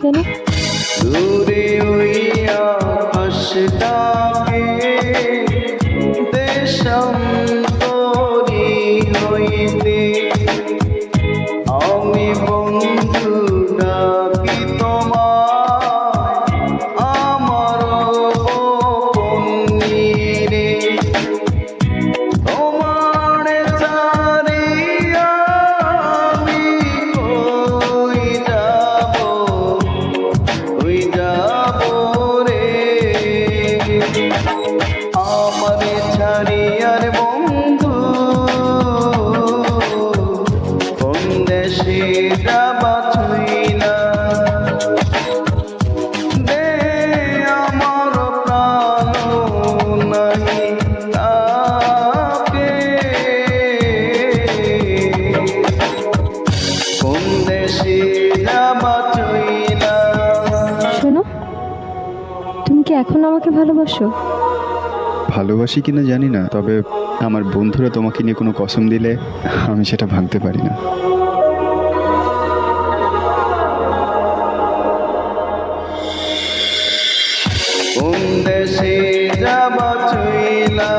বলনি কেন? দূরে ওই আকাশটাকে দেশান্তরী হইতে আমি বন্ধু ডাকি তোমায় আমার গোপন নীরে। তোমার ছাড়িয়া আমি কই যাব রে। আমার ছাড়িয়ার বন্ধু কোন দেশে যাবা ছুইলা দে আমার প্রাণ নাহি তাকে কোন দেশে যাবা ছুইলা। শোনো, তুমি কি এখন আমাকে ভালোবাসো? ভালোবাসি কিনা জানি না, তবে আমার বন্ধুরা তোমাকে নিয়ে কোনো কসম দিলে আমি সেটা ভাঙতে পারি না। কোন দেশে যাবা ছুইলা